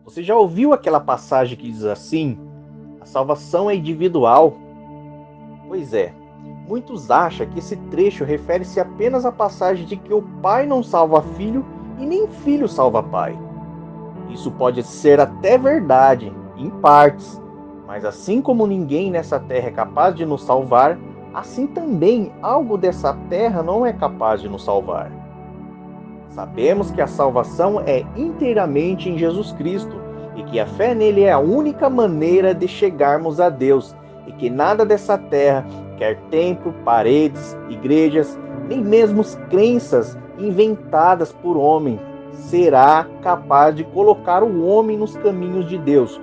Você já ouviu aquela passagem que diz assim: a salvação é individual? Pois é, muitos acham que esse trecho refere-se apenas à passagem de que o pai não salva filho e nem filho salva pai. Isso pode ser até verdade, em partes, mas assim como ninguém nessa terra é capaz de nos salvar, assim também algo dessa terra não é capaz de nos salvar. Sabemos que a salvação é inteiramente em Jesus Cristo e que a fé nele é a única maneira de chegarmos a Deus e que nada dessa terra, quer templo, paredes, igrejas, nem mesmo crenças inventadas por homem, será capaz de colocar o homem nos caminhos de Deus,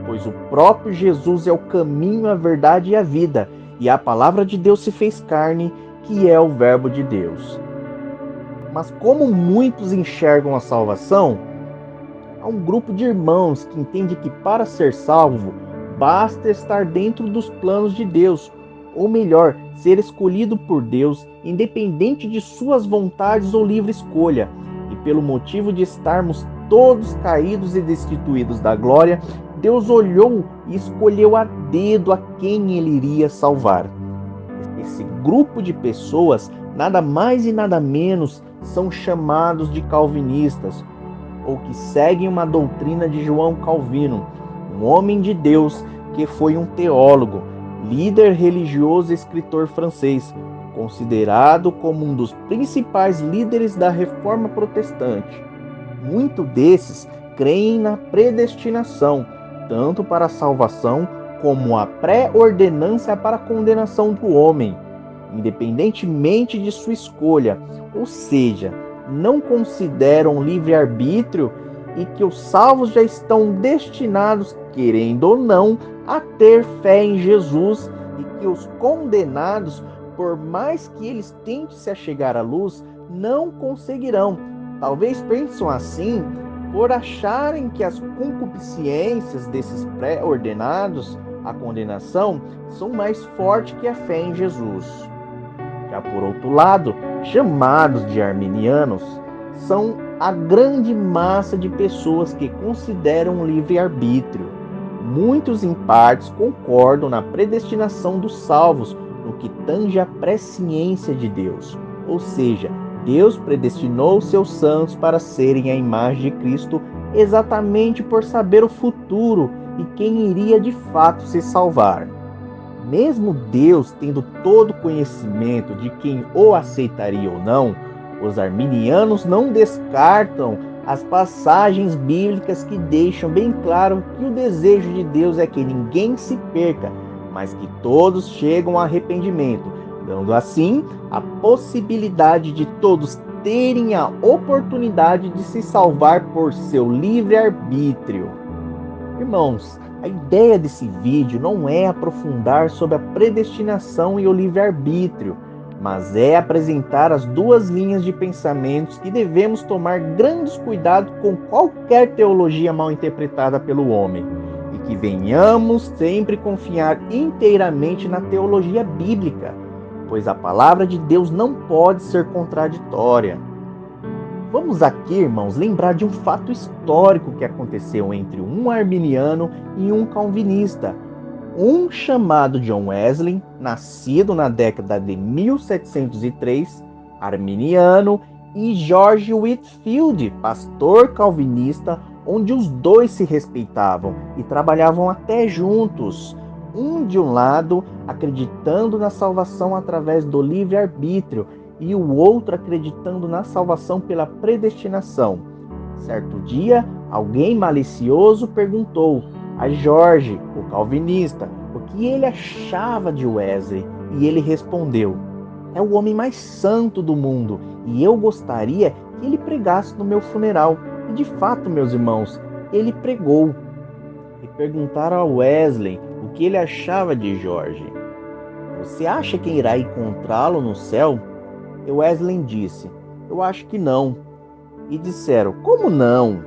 pois o próprio Jesus é o caminho, a verdade e a vida, e a palavra de Deus se fez carne, que é o verbo de Deus. Mas como muitos enxergam a salvação, há um grupo de irmãos que entende que para ser salvo, basta estar dentro dos planos de Deus, ou melhor, ser escolhido por Deus, independente de suas vontades ou livre escolha, e pelo motivo de estarmos todos caídos e destituídos da glória, Deus olhou e escolheu a dedo a quem ele iria salvar. Esse grupo de pessoas, nada mais e nada menos, são chamados de calvinistas, ou que seguem uma doutrina de João Calvino, um homem de Deus que foi um teólogo, líder religioso e escritor francês, considerado como um dos principais líderes da Reforma Protestante. Muitos desses creem na predestinação, tanto para a salvação como a pré-ordenância para a condenação do homem, independentemente de sua escolha, ou seja, não consideram livre-arbítrio e que os salvos já estão destinados, querendo ou não, a ter fé em Jesus e que os condenados, por mais que eles tentem se achegar à luz, não conseguirão. Talvez pensam assim por acharem que as concupiscências desses pré-ordenados à condenação são mais fortes que a fé em Jesus. Já por outro lado, chamados de arminianos, são a grande massa de pessoas que consideram o livre-arbítrio. Muitos, em partes, concordam na predestinação dos salvos, no que tange a presciência de Deus. Ou seja, Deus predestinou seus santos para serem a imagem de Cristo exatamente por saber o futuro e quem iria de fato se salvar. Mesmo Deus tendo todo conhecimento de quem o aceitaria ou não, os arminianos não descartam as passagens bíblicas que deixam bem claro que o desejo de Deus é que ninguém se perca, mas que todos cheguem ao arrependimento, dando assim a possibilidade de todos terem a oportunidade de se salvar por seu livre-arbítrio. Irmãos, a ideia desse vídeo não é aprofundar sobre a predestinação e o livre-arbítrio, mas é apresentar as duas linhas de pensamentos que devemos tomar grandes cuidados com qualquer teologia mal interpretada pelo homem, e que venhamos sempre confiar inteiramente na teologia bíblica, pois a palavra de Deus não pode ser contraditória. Vamos aqui, irmãos, lembrar de um fato histórico que aconteceu entre um arminiano e um calvinista. Um chamado John Wesley, nascido na década de 1703, arminiano, e George Whitefield, pastor calvinista, onde os dois se respeitavam e trabalhavam até juntos. Um de um lado, acreditando na salvação através do livre-arbítrio, e o outro acreditando na salvação pela predestinação. Certo dia, alguém malicioso perguntou a George, o calvinista, o que ele achava de Wesley, e ele respondeu: é o homem mais santo do mundo, e eu gostaria que ele pregasse no meu funeral. E de fato, meus irmãos, ele pregou. E perguntaram a Wesley o que ele achava de George. Você acha que irá encontrá-lo no céu? E Wesley disse: eu acho que não. E disseram: como não?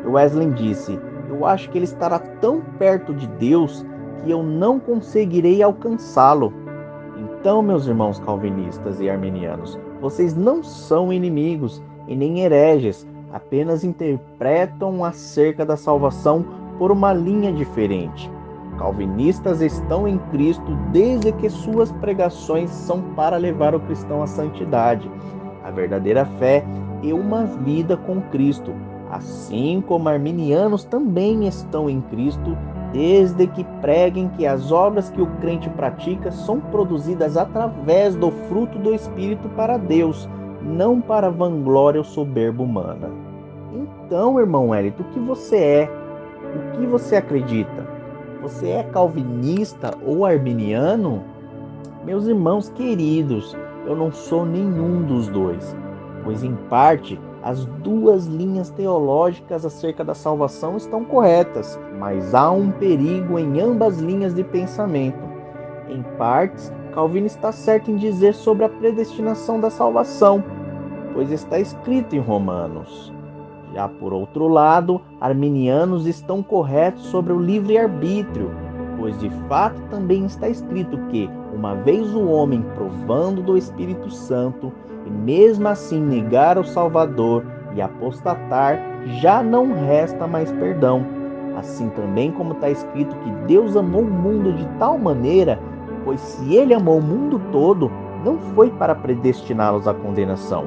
E Wesley disse: eu acho que ele estará tão perto de Deus que eu não conseguirei alcançá-lo. Então, meus irmãos calvinistas e arminianos, vocês não são inimigos e nem hereges, apenas interpretam acerca da salvação por uma linha diferente. Calvinistas estão em Cristo desde que suas pregações são para levar o cristão à santidade, a verdadeira fé e uma vida com Cristo, assim como arminianos também estão em Cristo desde que preguem que as obras que o crente pratica são produzidas através do fruto do Espírito para Deus, não para a vanglória ou soberba humana. Então, irmão Wellington, o que você é? O que você acredita? Você é calvinista ou arminiano? Meus irmãos queridos, eu não sou nenhum dos dois, pois em parte as duas linhas teológicas acerca da salvação estão corretas, mas há um perigo em ambas linhas de pensamento. Em partes, Calvino está certo em dizer sobre a predestinação da salvação, pois está escrito em Romanos. Já por outro lado, arminianos estão corretos sobre o livre-arbítrio, pois de fato também está escrito que, uma vez o homem provando do Espírito Santo, e mesmo assim negar o Salvador e apostatar, já não resta mais perdão. Assim também como está escrito que Deus amou o mundo de tal maneira, pois se ele amou o mundo todo, não foi para predestiná-los à condenação.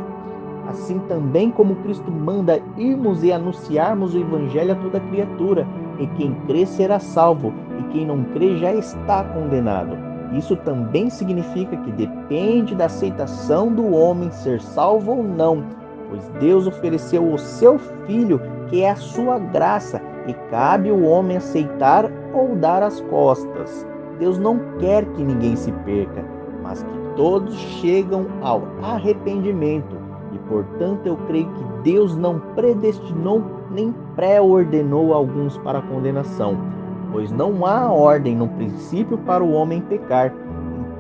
Assim também como Cristo manda irmos e anunciarmos o Evangelho a toda criatura, e quem crê será salvo, e quem não crê já está condenado. Isso também significa que depende da aceitação do homem ser salvo ou não, pois Deus ofereceu o seu Filho, que é a sua graça, e cabe ao homem aceitar ou dar as costas. Deus não quer que ninguém se perca, mas que todos chegam ao arrependimento. E, portanto, eu creio que Deus não predestinou nem pré-ordenou alguns para a condenação, pois não há ordem no princípio para o homem pecar.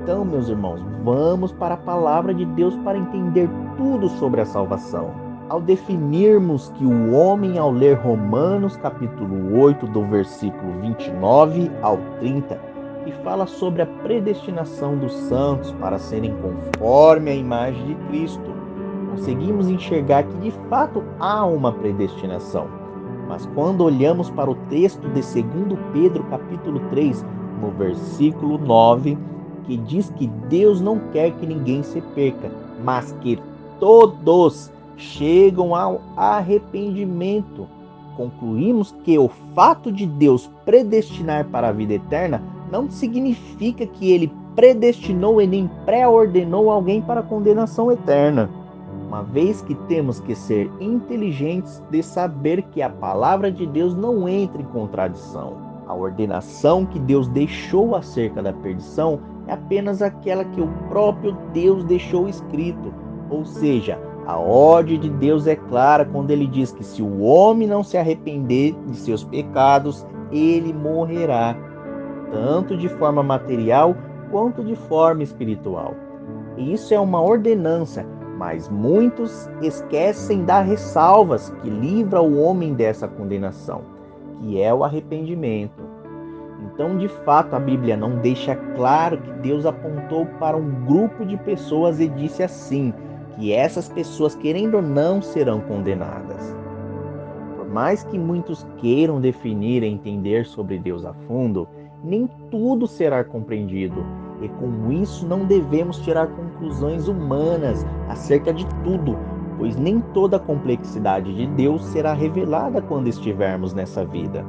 Então, meus irmãos, vamos para a palavra de Deus para entender tudo sobre a salvação. Ao definirmos que o homem, ao ler Romanos capítulo 8, do versículo 29 ao 30, que fala sobre a predestinação dos santos para serem conforme a imagem de Cristo, conseguimos enxergar que de fato há uma predestinação. Mas quando olhamos para o texto de 2 Pedro capítulo 3, no versículo 9, que diz que Deus não quer que ninguém se perca, mas que todos chegam ao arrependimento, concluímos que o fato de Deus predestinar para a vida eterna não significa que ele predestinou e nem pré-ordenou alguém para a condenação eterna. Uma vez que temos que ser inteligentes de saber que a palavra de Deus não entra em contradição. A ordenação que Deus deixou acerca da perdição é apenas aquela que o próprio Deus deixou escrito. Ou seja, a ordem de Deus é clara quando ele diz que se o homem não se arrepender de seus pecados, ele morrerá, tanto de forma material quanto de forma espiritual. E isso é uma ordenança, mas muitos esquecem das ressalvas que livra o homem dessa condenação, que é o arrependimento. Então, de fato, a Bíblia não deixa claro que Deus apontou para um grupo de pessoas e disse assim, que essas pessoas, querendo ou não, serão condenadas. Por mais que muitos queiram definir e entender sobre Deus a fundo, nem tudo será compreendido. E com isso não devemos tirar conclusões humanas acerca de tudo, pois nem toda a complexidade de Deus será revelada quando estivermos nessa vida.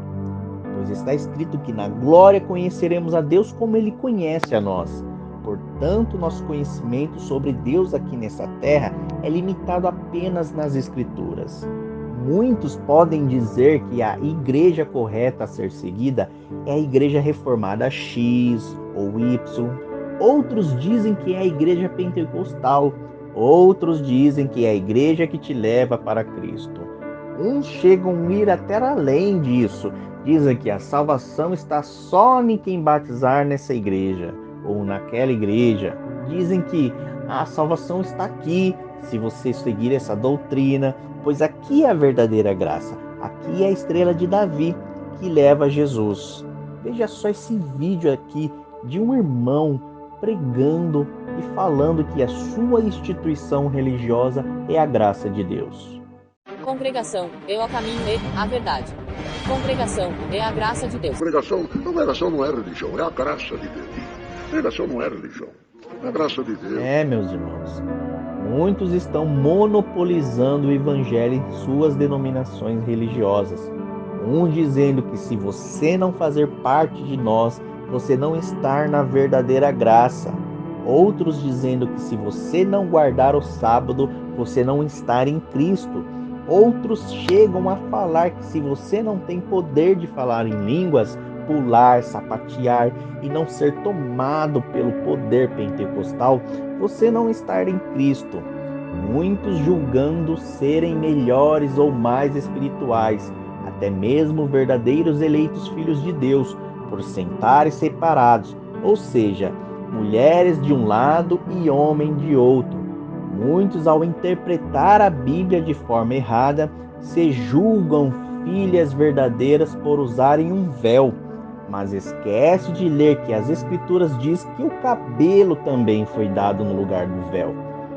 Pois está escrito que na glória conheceremos a Deus como Ele conhece a nós. Portanto, nosso conhecimento sobre Deus aqui nessa terra é limitado apenas nas Escrituras. Muitos podem dizer que a igreja correta a ser seguida é a igreja reformada X ou Y. Outros dizem que é a igreja pentecostal. Outros dizem que é a igreja que te leva para Cristo. Uns chegam a ir até além disso. Dizem que a salvação está só em quem batizar nessa igreja ou naquela igreja. Dizem que a salvação está aqui, se você seguir essa doutrina, pois aqui é a verdadeira graça. Aqui é a estrela de Davi que leva a Jesus. Veja só esse vídeo aqui de um irmão pregando e falando que a sua instituição religiosa é a graça de Deus. Congregação é o caminho e a verdade. Congregação é a graça de Deus. Congregação não é religião, é a graça de Deus. Congregação não é religião, é a graça de Deus. Meus irmãos, muitos estão monopolizando o evangelho em suas denominações religiosas. Uns dizendo que se você não fazer parte de nós, você não está na verdadeira graça. Outros dizendo que se você não guardar o sábado, você não está em Cristo. Outros chegam a falar que se você não tem poder de falar em línguas, pular, sapatear e não ser tomado pelo poder pentecostal, você não está em Cristo. Muitos julgando serem melhores ou mais espirituais, até mesmo verdadeiros eleitos filhos de Deus, por sentarem separados, ou seja, mulheres de um lado e homem de outro. Muitos, ao interpretar a Bíblia de forma errada, se julgam filhas verdadeiras por usarem um véu, mas esquece de ler que as Escrituras diz que o cabelo também foi dado no lugar do véu.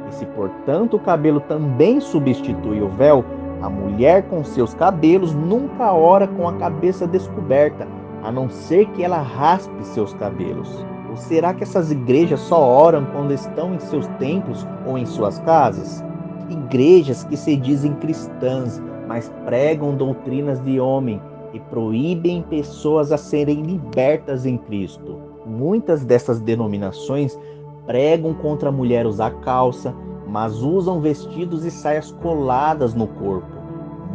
E se, portanto, o cabelo também substitui o véu, a mulher com seus cabelos nunca ora com a cabeça descoberta, a não ser que ela raspe seus cabelos. Ou será que essas igrejas só oram quando estão em seus templos ou em suas casas? Igrejas que se dizem cristãs, mas pregam doutrinas de homem e proíbem pessoas a serem libertas em Cristo. Muitas dessas denominações pregam contra a mulher usar calça, mas usam vestidos e saias coladas no corpo.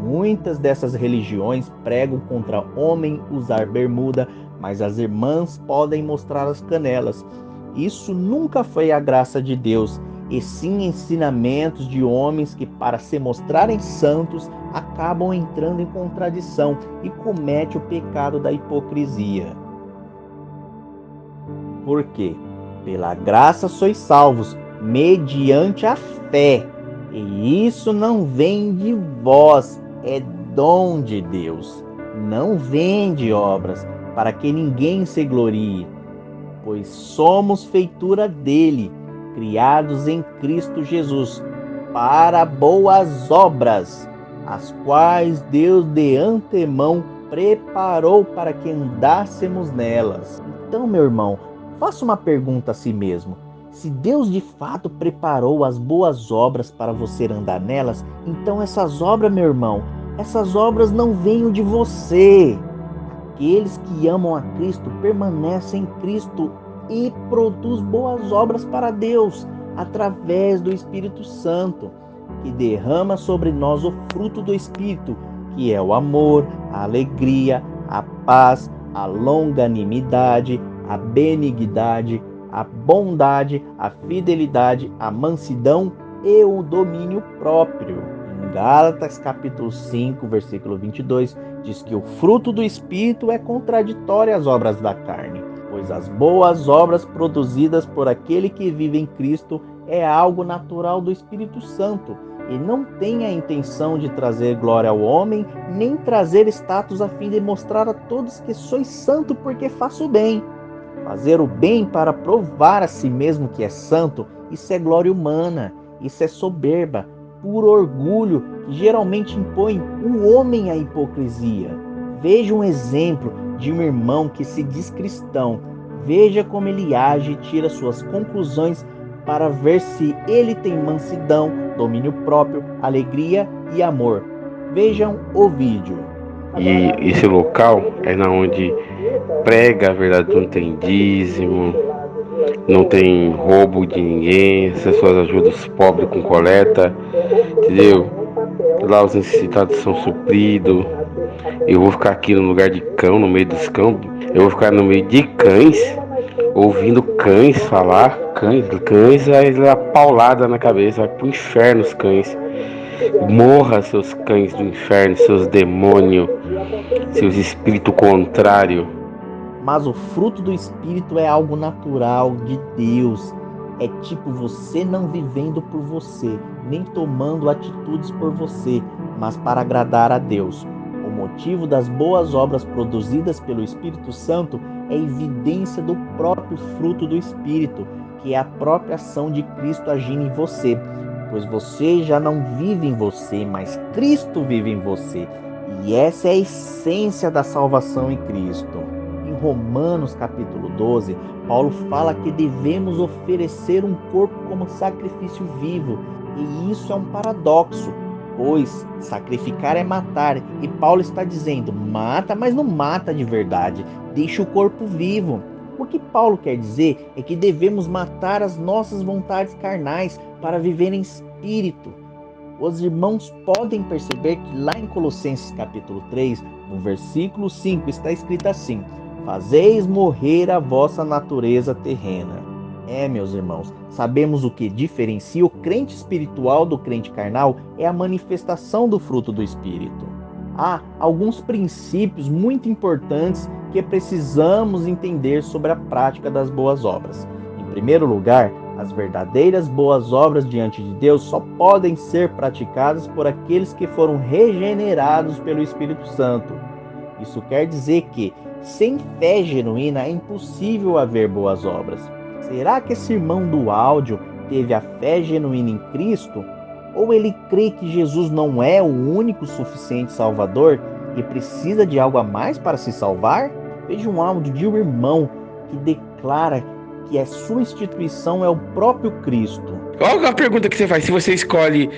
Muitas dessas religiões pregam contra homem usar bermuda, mas as irmãs podem mostrar as canelas. Isso nunca foi a graça de Deus, e sim ensinamentos de homens que, para se mostrarem santos, acabam entrando em contradição e cometem o pecado da hipocrisia. Por quê? Pela graça sois salvos, mediante a fé. E isso não vem de vós, é dom de Deus. Não vem de obras, para que ninguém se glorie, pois somos feitura dele, criados em Cristo Jesus, para boas obras, as quais Deus de antemão preparou para que andássemos nelas. Então, meu irmão, faça uma pergunta a si mesmo. Se Deus de fato preparou as boas obras para você andar nelas, então essas obras, meu irmão, essas obras não vêm de você. Aqueles que amam a Cristo permanecem em Cristo e produzem boas obras para Deus, através do Espírito Santo, que derrama sobre nós o fruto do Espírito, que é o amor, a alegria, a paz, a longanimidade, a benignidade, a bondade, a fidelidade, a mansidão e o domínio próprio. Em Gálatas capítulo 5, versículo 22, diz que o fruto do Espírito é contraditório às obras da carne, pois as boas obras produzidas por aquele que vive em Cristo é algo natural do Espírito Santo e não tem a intenção de trazer glória ao homem, nem trazer status a fim de mostrar a todos que sois santo porque faço o bem. Fazer o bem para provar a si mesmo que é santo, isso é glória humana, isso é soberba, puro orgulho, que geralmente impõe o homem à hipocrisia. Veja um exemplo de um irmão que se diz cristão. Veja como ele age e tira suas conclusões para ver se ele tem mansidão, domínio próprio, alegria e amor. Vejam o vídeo. E esse local é na onde prega a verdade, não tem dízimo, não tem roubo de ninguém, as pessoas ajudam os pobres com coleta, entendeu? Lá os necessitados são supridos. Eu vou ficar aqui no lugar de cão, no meio dos cães. Eu vou ficar no meio de cães, ouvindo cães falar. Cães vai dar paulada na cabeça, vai pro inferno os cães. Morra, seus cães do inferno, seus demônios, seus espíritos contrários. Mas o fruto do Espírito é algo natural de Deus. É tipo você não vivendo por você, nem tomando atitudes por você, mas para agradar a Deus. O motivo das boas obras produzidas pelo Espírito Santo é evidência do próprio fruto do Espírito, que é a própria ação de Cristo agindo em você. pois você já não vive em você, mas Cristo vive em você. E essa é a essência da salvação em Cristo. Em Romanos capítulo 12, Paulo fala que devemos oferecer um corpo como sacrifício vivo. E isso é um paradoxo, pois sacrificar é matar. E Paulo está dizendo, mata, mas não mata de verdade. Deixa o corpo vivo. O que Paulo quer dizer é que devemos matar as nossas vontades carnais para viver em espírito. Os irmãos podem perceber que lá em Colossenses capítulo 3, no versículo 5, está escrito assim: fazeis morrer a vossa natureza terrena. Meus irmãos, sabemos o que diferencia o crente espiritual do crente carnal é a manifestação do fruto do Espírito. Há alguns princípios muito importantes que precisamos entender sobre a prática das boas obras. Em primeiro lugar, as verdadeiras boas obras diante de Deus só podem ser praticadas por aqueles que foram regenerados pelo Espírito Santo. Isso quer dizer que, sem fé genuína, é impossível haver boas obras. Será que esse irmão do áudio teve a fé genuína em Cristo? Ou ele crê que Jesus não é o único suficiente Salvador e precisa de algo a mais para se salvar? Veja um áudio de um irmão que declara que a sua instituição é o próprio Cristo. Qual a pergunta que você faz? Se você escolhe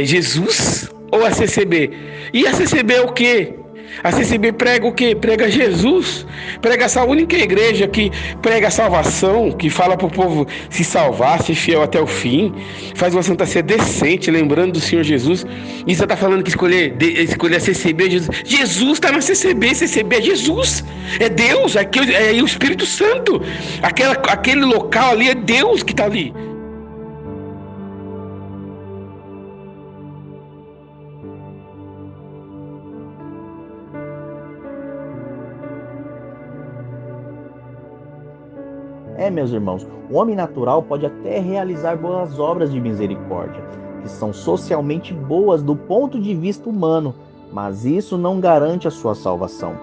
Jesus ou a CCB? E a CCB é o quê? A CCB prega o quê? Prega Jesus. Prega essa única igreja que prega a salvação, que fala para o povo se salvar, ser fiel até o fim. Faz uma Santa Sé decente, lembrando do Senhor Jesus. E você está falando que escolher a CCB é Jesus. Jesus está na CCB. CCB é Jesus. É Deus. É o Espírito Santo. Aquele local ali é Deus que está ali. Meus irmãos, o homem natural pode até realizar boas obras de misericórdia, que são socialmente boas do ponto de vista humano, mas isso não garante a sua salvação.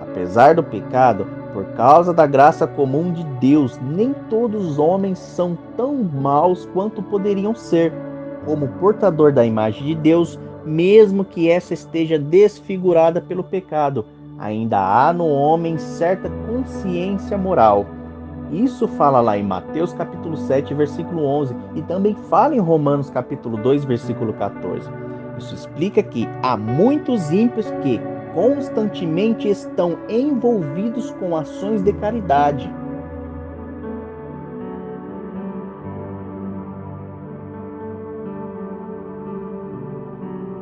Apesar do pecado, por causa da graça comum de Deus, nem todos os homens são tão maus quanto poderiam ser. Como portador da imagem de Deus, mesmo que essa esteja desfigurada pelo pecado, ainda há no homem certa consciência moral. Isso fala lá em Mateus capítulo 7, versículo 11, e também fala em Romanos capítulo 2, versículo 14. Isso explica que há muitos ímpios que constantemente estão envolvidos com ações de caridade.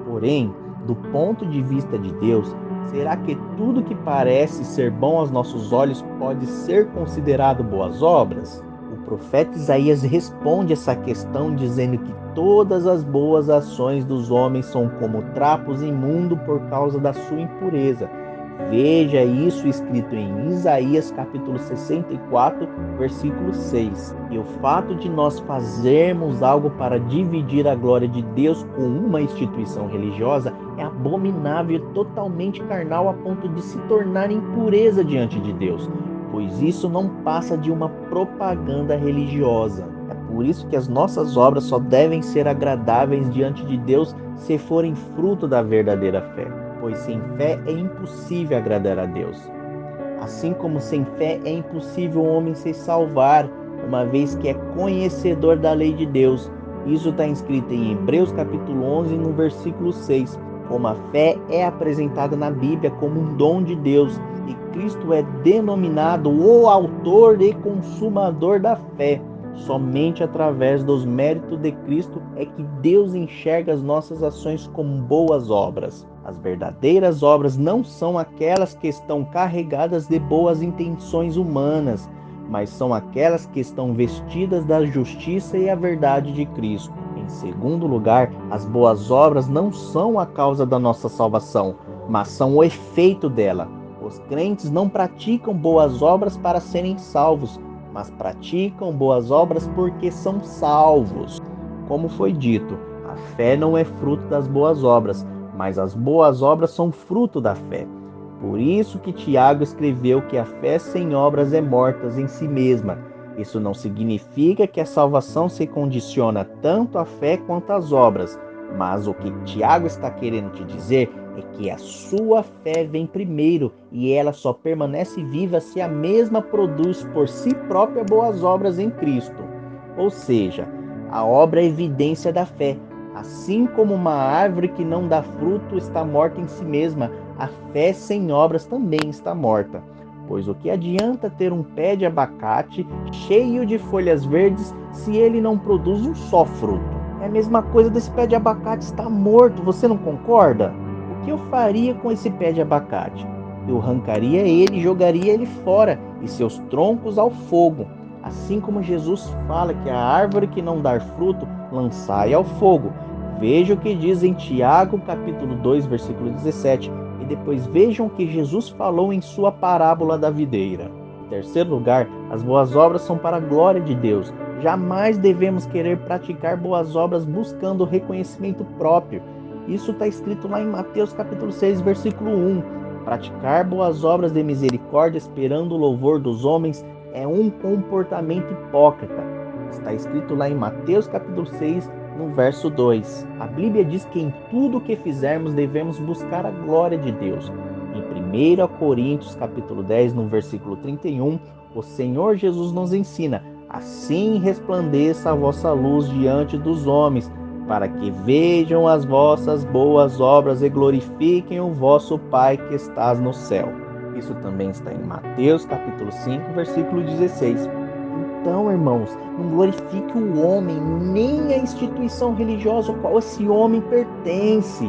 Porém, do ponto de vista de Deus, será que tudo que parece ser bom aos nossos olhos pode ser considerado boas obras? O profeta Isaías responde essa questão dizendo que todas as boas ações dos homens são como trapos imundos por causa da sua impureza. Veja isso escrito em Isaías capítulo 64, versículo 6. E o fato de nós fazermos algo para dividir a glória de Deus com uma instituição religiosa é abominável e totalmente carnal a ponto de se tornar impureza diante de Deus, pois isso não passa de uma propaganda religiosa. É por isso que as nossas obras só devem ser agradáveis diante de Deus se forem fruto da verdadeira fé, pois sem fé é impossível agradar a Deus. Assim como sem fé é impossível o homem se salvar, uma vez que é conhecedor da lei de Deus. Isso está escrito em Hebreus capítulo 11, no versículo 6. Como a fé é apresentada na Bíblia como um dom de Deus, e Cristo é denominado o autor e consumador da fé. Somente através dos méritos de Cristo é que Deus enxerga as nossas ações como boas obras. As verdadeiras obras não são aquelas que estão carregadas de boas intenções humanas, mas são aquelas que estão vestidas da justiça e a verdade de Cristo. Em segundo lugar, as boas obras não são a causa da nossa salvação, mas são o efeito dela. Os crentes não praticam boas obras para serem salvos, mas praticam boas obras porque são salvos. Como foi dito, a fé não é fruto das boas obras, mas as boas obras são fruto da fé. Por isso que Tiago escreveu que a fé sem obras é morta em si mesma. Isso não significa que a salvação se condiciona tanto à fé quanto às obras, mas o que Tiago está querendo te dizer é que a sua fé vem primeiro e ela só permanece viva se a mesma produz por si própria boas obras em Cristo. Ou seja, a obra é evidência da fé. Assim como uma árvore que não dá fruto está morta em si mesma, a fé sem obras também está morta. Pois o que adianta ter um pé de abacate cheio de folhas verdes se ele não produz um só fruto? É a mesma coisa desse pé de abacate estar morto, você não concorda? O que eu faria com esse pé de abacate? Eu arrancaria ele e jogaria ele fora e seus troncos ao fogo. Assim como Jesus fala que a árvore que não dar fruto, lançai ao fogo. Veja o que diz em Tiago, capítulo 2, versículo 17. E depois vejam o que Jesus falou em sua parábola da videira. Em terceiro lugar, as boas obras são para a glória de Deus. Jamais devemos querer praticar boas obras buscando reconhecimento próprio. Isso está escrito lá em Mateus capítulo 6, versículo 1. Praticar boas obras de misericórdia esperando o louvor dos homens é um comportamento hipócrita. Está escrito lá em Mateus capítulo 6, no verso 2. A Bíblia diz que em tudo o que fizermos devemos buscar a glória de Deus. Em 1 Coríntios capítulo 10, no versículo 31, o Senhor Jesus nos ensina: assim resplandeça a vossa luz diante dos homens, para que vejam as vossas boas obras e glorifiquem o vosso Pai que estás no céu. Isso também está em Mateus capítulo 5, versículo 16. Então, irmãos, não glorifique o homem, nem a instituição religiosa ao qual esse homem pertence.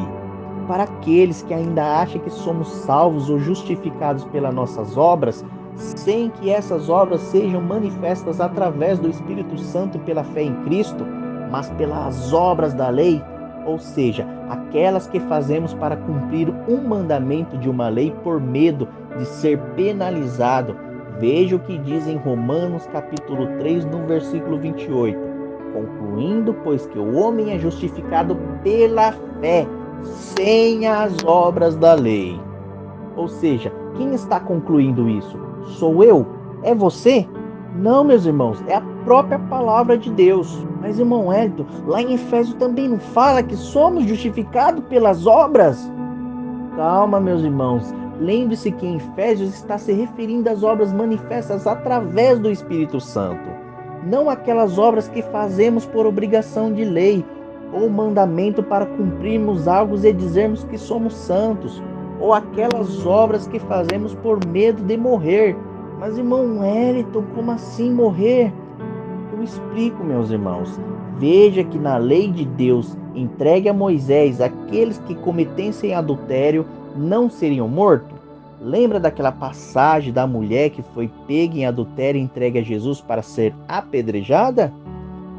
Para aqueles que ainda acham que somos salvos ou justificados pelas nossas obras, sem que essas obras sejam manifestas através do Espírito Santo e pela fé em Cristo, mas pelas obras da lei, ou seja, aquelas que fazemos para cumprir um mandamento de uma lei por medo de ser penalizado. Veja o que diz em Romanos capítulo 3, no versículo 28. Concluindo, pois, que o homem é justificado pela fé, sem as obras da lei. Ou seja, quem está concluindo isso? Sou eu? É você? Não, meus irmãos, é a própria palavra de Deus. Mas, irmão Hélito, lá em Efésios também não fala que somos justificados pelas obras? Calma, meus irmãos. Lembre-se que em Efésios está se referindo às obras manifestas através do Espírito Santo. Não aquelas obras que fazemos por obrigação de lei, ou mandamento para cumprirmos algo e dizermos que somos santos, ou aquelas obras que fazemos por medo de morrer. Mas, irmão Wellington, como assim morrer? Eu explico, meus irmãos. Veja que na lei de Deus entregue a Moisés aqueles que cometessem adultério não seriam mortos? Lembra daquela passagem da mulher que foi pega em adultério e entregue a Jesus para ser apedrejada?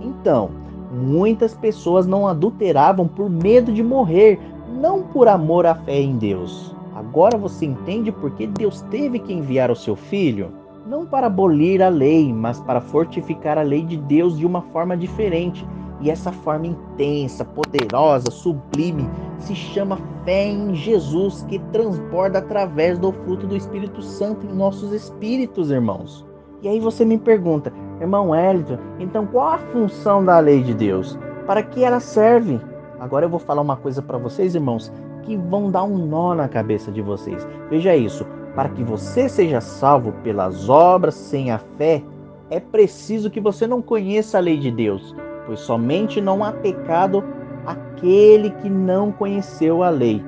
Então, muitas pessoas não adulteravam por medo de morrer, não por amor à fé em Deus. Agora você entende por que Deus teve que enviar o seu Filho? Não para abolir a lei, mas para fortificar a lei de Deus de uma forma diferente. E essa forma intensa, poderosa, sublime, se chama fé em Jesus, que transborda através do fruto do Espírito Santo em nossos espíritos, irmãos. E aí você me pergunta, irmão Hélito, então qual a função da lei de Deus? Para que ela serve? Agora eu vou falar uma coisa para vocês, irmãos, que vão dar um nó na cabeça de vocês. Veja isso, para que você seja salvo pelas obras sem a fé, é preciso que você não conheça a lei de Deus, pois somente não há pecado aquele que não conheceu a lei.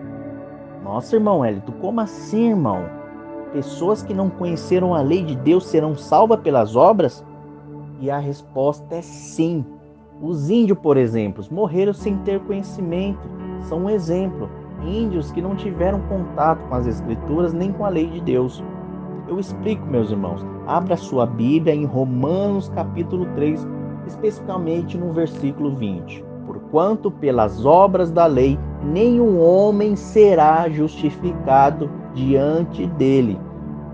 Nossa, irmão Hélito, como assim, irmão? Pessoas que não conheceram a lei de Deus serão salvas pelas obras? E a resposta é sim. Os índios, por exemplo, morreram sem ter conhecimento. São um exemplo. Índios que não tiveram contato com as Escrituras nem com a lei de Deus. Eu explico, meus irmãos. Abra sua Bíblia em Romanos capítulo 3, especificamente no versículo 20. Porquanto pelas obras da lei nenhum homem será justificado diante dele,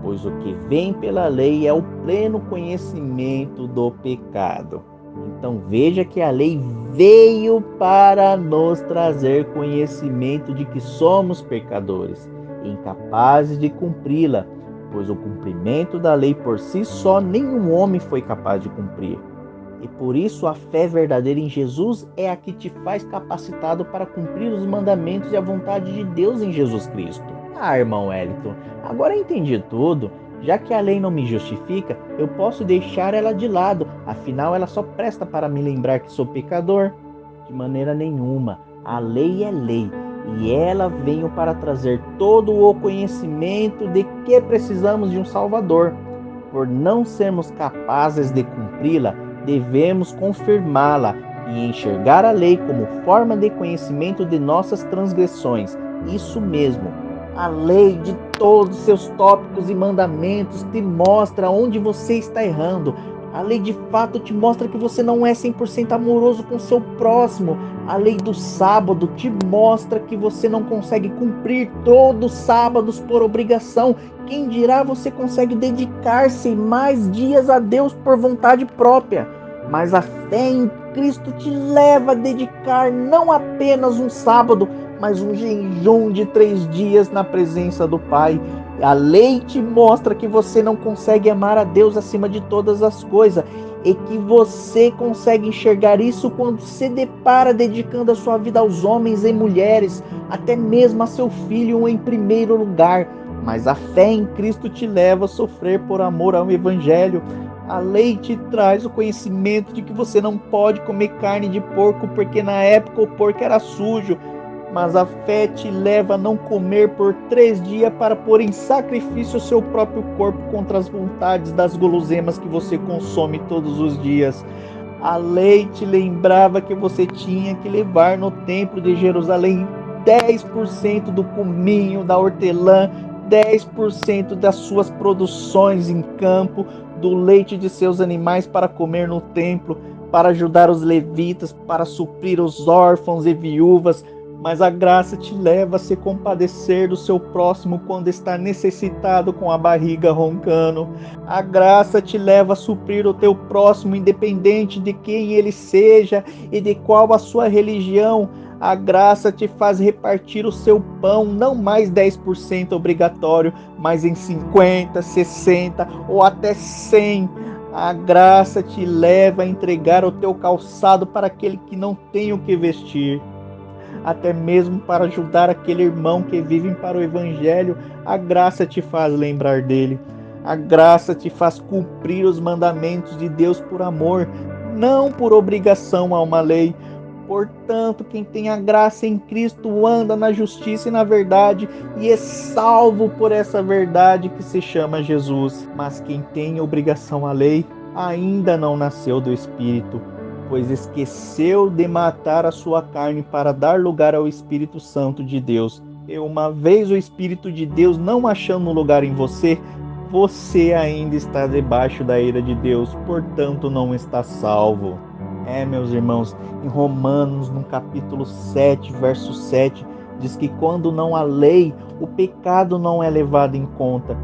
pois o que vem pela lei é o pleno conhecimento do pecado. Então veja que a lei veio para nos trazer conhecimento de que somos pecadores, incapazes de cumpri-la. pois o cumprimento da lei por si só nenhum homem foi capaz de cumprir. E por isso a fé verdadeira em Jesus é a que te faz capacitado para cumprir os mandamentos e a vontade de Deus em Jesus Cristo. Ah, irmão Wellington, agora eu entendi tudo. Já que a lei não me justifica, eu posso deixar ela de lado, afinal ela só presta para me lembrar que sou pecador. De maneira nenhuma, a lei é lei, e ela veio para trazer todo o conhecimento de que precisamos de um Salvador. Por não sermos capazes de cumpri-la, devemos confirmá-la e enxergar a lei como forma de conhecimento de nossas transgressões. Isso mesmo, a lei de todos os seus tópicos e mandamentos te mostra onde você está errando. A lei de fato te mostra que você não é 100% amoroso com seu próximo. A lei do sábado te mostra que você não consegue cumprir todos os sábados por obrigação. Quem dirá você consegue dedicar-se mais dias a Deus por vontade própria. Mas a fé em Cristo te leva a dedicar não apenas um sábado, mas um jejum de 3 dias na presença do Pai. A lei te mostra que você não consegue amar a Deus acima de todas as coisas e que você consegue enxergar isso quando se depara dedicando a sua vida aos homens e mulheres, até mesmo a seu filho em primeiro lugar. Mas a fé em Cristo te leva a sofrer por amor ao Evangelho. A lei te traz o conhecimento de que você não pode comer carne de porco porque na época o porco era sujo. Mas a fé te leva a não comer por 3 dias para pôr em sacrifício o seu próprio corpo contra as vontades das guloseimas que você consome todos os dias. A lei te lembrava que você tinha que levar no templo de Jerusalém 10% do cominho, da hortelã, 10% das suas produções em campo, do leite de seus animais para comer no templo, para ajudar os levitas, para suprir os órfãos e viúvas. Mas a graça te leva a se compadecer do seu próximo quando está necessitado com a barriga roncando. A graça te leva a suprir o teu próximo independente de quem ele seja e de qual a sua religião. A graça te faz repartir o seu pão não mais 10% obrigatório, mas em 50, 60 ou até 100. A graça te leva a entregar o teu calçado para aquele que não tem o que vestir. Até mesmo para ajudar aquele irmão que vive para o Evangelho, a graça te faz lembrar dele. A graça te faz cumprir os mandamentos de Deus por amor, não por obrigação a uma lei. Portanto, quem tem a graça em Cristo anda na justiça e na verdade e é salvo por essa verdade que se chama Jesus. Mas quem tem obrigação à lei ainda não nasceu do Espírito, pois esqueceu de matar a sua carne para dar lugar ao Espírito Santo de Deus. E uma vez o Espírito de Deus não achando lugar em você, você ainda está debaixo da ira de Deus, portanto não está salvo. Meus irmãos, em Romanos, no capítulo 7, verso 7, diz que quando não há lei, o pecado não é levado em conta.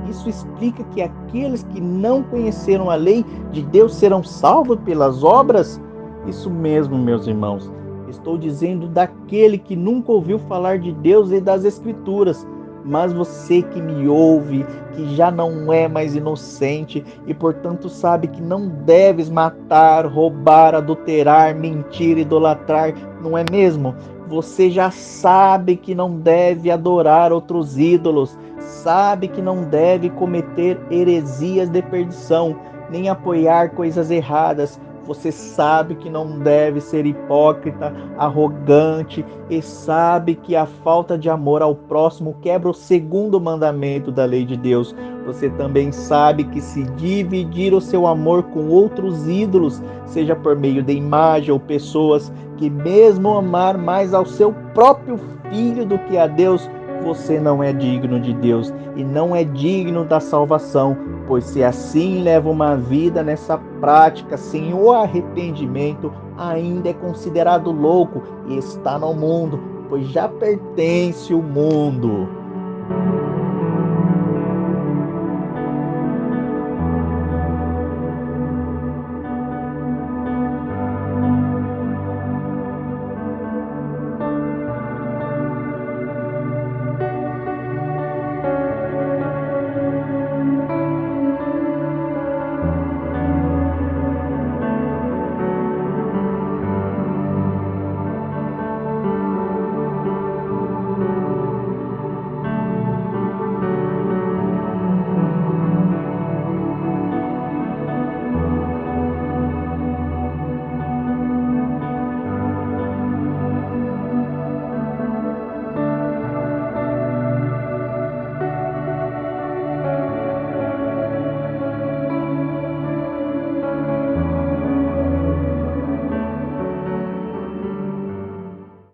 Isso explica que aqueles que não conheceram a lei de Deus serão salvos pelas obras? Isso mesmo, meus irmãos. Estou dizendo daquele que nunca ouviu falar de Deus e das Escrituras. Mas você que me ouve, que já não é mais inocente e portanto sabe que não deves matar, roubar, adulterar, mentir, idolatrar, não é mesmo? Você já sabe que não deve adorar outros ídolos, sabe que não deve cometer heresias de perdição, nem apoiar coisas erradas. Você sabe que não deve ser hipócrita, arrogante e sabe que a falta de amor ao próximo quebra o 2º mandamento da lei de Deus. Você também sabe que se dividir o seu amor com outros ídolos, seja por meio de imagem ou pessoas, que mesmo amar mais ao seu próprio filho do que a Deus, você não é digno de Deus e não é digno da salvação, pois se assim leva uma vida nessa prática sem o arrependimento, ainda é considerado louco e está no mundo, pois já pertence ao mundo.